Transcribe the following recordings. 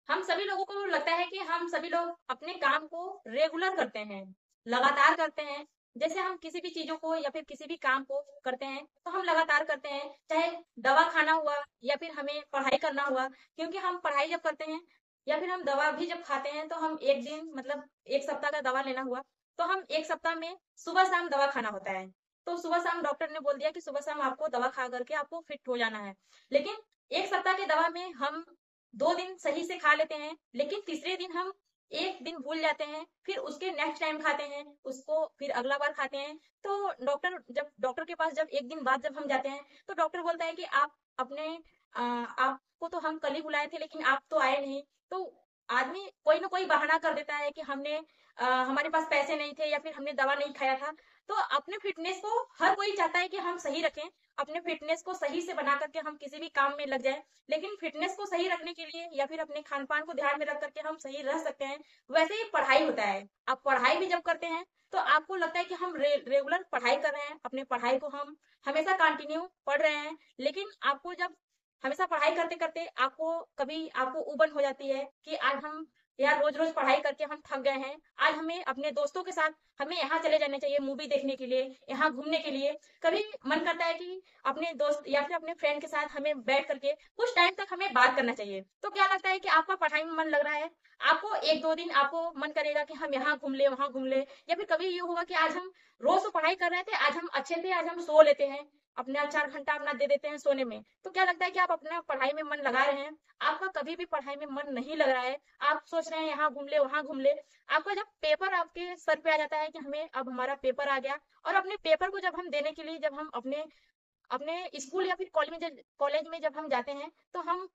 हम सभी लोगों को लगता है कि हम सभी लोग अपने काम को रेगुलर करते हैं, लगातार करते हैं। जैसे हम किसी भी चीज़ों को या फिर किसी भी काम को करते हैं, तो हम लगातार करते हैं, चाहे दवा खाना हुआ या फिर हमें पढ़ाई करना हुआ। क्योंकि हम पढ़ाई जब करते हैं या फिर हम दवा भी जब खाते हैं, तो हम 1 दिन मतलब 1 सप्ताह का दवा लेना हुआ, तो हम 1 सप्ताह में सुबह-शाम दवा खाना होता है। तो सुबह-शाम डॉक्टर ने बोल दिया कि सुबह-शाम आपको दवा खा कर के आपको फिट हो जाना है। लेकिन 1 सप्ताह की दवा में हम 2 दिन सही से खा लेते हैं, लेकिन तीसरे दिन हम 1 दिन भूल जाते हैं, फिर उसके नेक्स्ट टाइम खाते हैं, उसको फिर अगला बार खाते हैं। तो डॉक्टर के पास जब 1 दिन बाद जब हम जाते हैं, तो डॉक्टर बोलता है कि आपको तो हम कल ही बुलाए थे, लेकिन आप तो आए नहीं। तो आदमी कोई ना कोई बहाना कर देता है कि हमारे पास पैसे नहीं थे या फिर हमने दवा नहीं खाया था। तो अपने फिटनेस को हर कोई चाहता है कि हम सही रखें, अपने फिटनेस को सही से बना करके हम किसी भी काम में लग जाएँ। लेकिन फिटनेस को सही रखने के लिए या फिर अपने खान-पान को ध्यान में रख करके हम सही रह सकते हैं। वैसे ही पढ़ाई होता है। आप पढ़ाई भी जब करते हैं, तो आपको लगता है कि हम रेगुलर पढ़ाई कर रहे हैं, अपने पढ़ाई को हम हमेशा कंटिन्यू पढ़ रहे हैं। लेकिन आपको जब हमेशा पढ़ाई करते-करते आपको ऊबन हो जाती है कि आज हम यार रोज-रोज पढ़ाई करके हम थक गए हैं। आज हमें अपने दोस्तों के साथ हमें यहाँ चले जाना चाहिए मूवी देखने के लिए, यहाँ घूमने के लिए। कभी मन करता है कि अपने दोस्त या फिर अपने फ्रेंड के साथ हमें बैठ करके कुछ टाइम तक हमें बात करना चाहिए। तो क्या लगता है कि आपका पढ़ाई में मन लग रहा है, आपको 1-2 दिन आपको मन करेगा कि हम यहाँ घूम ले, वहाँ घूम ले, या फिर कभी ये होगा कि आज हम रोज तो पढ़ाई कर रहे थे, आज हम अच्छे थे, आज हम सो लेते हैं, अपना 4 घंटा अपना दे देते हैं सोने में। तो क्या लगता है कि आप अपना पढ़ाई में मन लगा रहे हैं, आपका कभी भी पढ़ाई में मन नहीं लग रहा है, आप सोच रहे हैं यहाँ घूम ले, वहाँ घूम ले। आपका जब पेपर आपके सर पे आ जाता है कि हमें अब हमारा पेपर आ गया, और अपने पेपर को जब हम देने के लिए जब हम अपने अपने स्कूल या फिर कॉलेज में जब हम जाते हैं, तो हम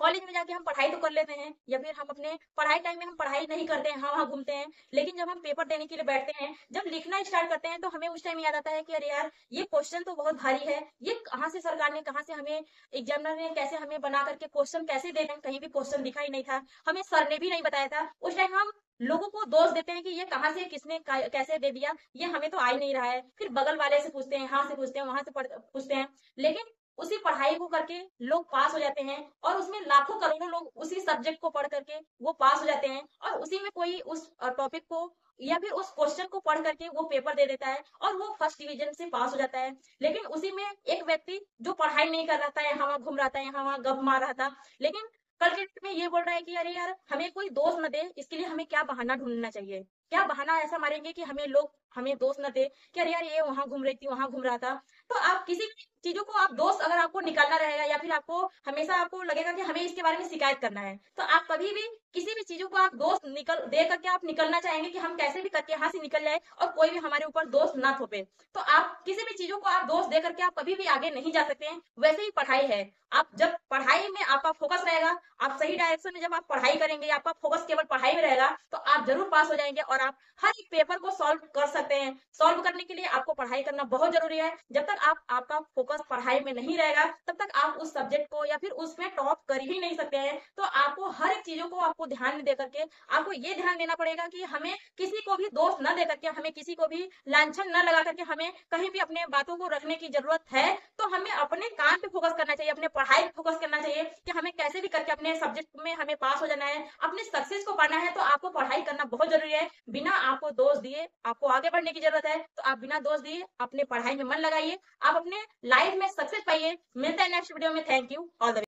कॉलेज में जाके हम पढ़ाई तो कर लेते हैं, या फिर हम अपने पढ़ाई टाइम में हम पढ़ाई नहीं करते हैं, हाँ वहाँ घूमते हैं। लेकिन जब हम पेपर देने के लिए बैठते हैं, जब लिखना स्टार्ट करते हैं, तो हमें उस टाइम याद आता है कि अरे यार, ये क्वेश्चन तो बहुत भारी है, ये कहाँ से सरकार ने, कहाँ से हमें एग्जामिनर ने कैसे हमें बना करके क्वेश्चन कैसे दे रहे हैं, कहीं भी क्वेश्चन दिखा ही नहीं था, हमें सर ने भी नहीं बताया था। उस टाइम हम लोगों को दोष देते हैं कि ये कहाँ से किसने कैसे दे दिया, ये हमें तो आ ही नहीं रहा है। फिर बगल वाले से पूछते हैं, यहाँ से पूछते हैं, वहां से पूछते हैं। लेकिन उसी पढ़ाई को करके लोग पास हो जाते हैं, और उसमें लाखों करोड़ों लोग उसी सब्जेक्ट को पढ़ करके वो पास हो जाते हैं, और उसी में कोई उस टॉपिक को या फिर उस क्वेश्चन को पढ़ करके वो पेपर दे देता है और वो फर्स्ट डिवीजन से पास हो जाता है। लेकिन उसी में एक व्यक्ति जो पढ़ाई नहीं कर रहा था, यहाँ वहाँ घूम रहा था, यहाँ वहाँ गप मार रहा था, लेकिन कल के डेट में ये बोल रहा है कि अरे यार, हमें कोई दोष न दे, इसके लिए हमें क्या बहाना ढूंढना चाहिए, क्या बहाना ऐसा मारेंगे कि हमें दोष न दे कि अरे यार, ये वहां घूम रही थी, वहां घूम रहा था। तो आप किसी भी चीजों को आप दोस्त अगर आपको निकालना रहेगा, या फिर आपको हमेशा आपको लगेगा कि हमें इसके बारे में शिकायत करना है, तो आप कभी भी किसी भी चीजों को आप दोस्त निकल दे करके आप निकलना चाहेंगे कि हम कैसे भी करके यहाँ से निकल जाए और कोई भी हमारे ऊपर दोस्त ना थोपे। तो आप किसी भी चीजों को आप दोस्त दे करके आप कभी भी आगे नहीं जा सकते हैं। वैसे ही पढ़ाई है, आप जब पढ़ाई में आपका फोकस रहेगा, आप सही डायरेक्शन में जब आप पढ़ाई करेंगे, आपका फोकस केवल पढ़ाई में रहेगा, तो आप जरूर पास हो जाएंगे और आप हर एक पेपर को सॉल्व कर सकते हैं। सॉल्व करने के लिए आपको पढ़ाई करना बहुत जरूरी है। जब तक आपका फोकस पढ़ाई में नहीं रहेगा, तब तक आप उस सब्जेक्ट को या फिर उसमें टॉप कर ही नहीं सकते हैं। तो आपको हर एक चीजों को आपको ध्यान में दे करके आपको ये ध्यान देना पड़ेगा कि हमें किसी को भी दोष न दे करके, हमें किसी को भी लांछन न लगा करके, हमें कहीं भी अपने बातों को रखने की जरूरत है, तो हमें अपने काम पे फोकस करना चाहिए, अपने पढ़ाई पे फोकस करना चाहिए कि हमें कैसे भी करके अपने सब्जेक्ट में हमें पास हो जाना है, अपने सक्सेस को पाना है। तो आपको पढ़ाई करना बहुत जरूरी है। बिना आपको दोष दिए आपको आगे बढ़ने की जरूरत है, तो आप बिना दोष दिए अपने पढ़ाई में मन लगाइए, आप अपने लाइफ में सक्सेस पाइए। मिलते हैं नेक्स्ट वीडियो में। Thank you. All the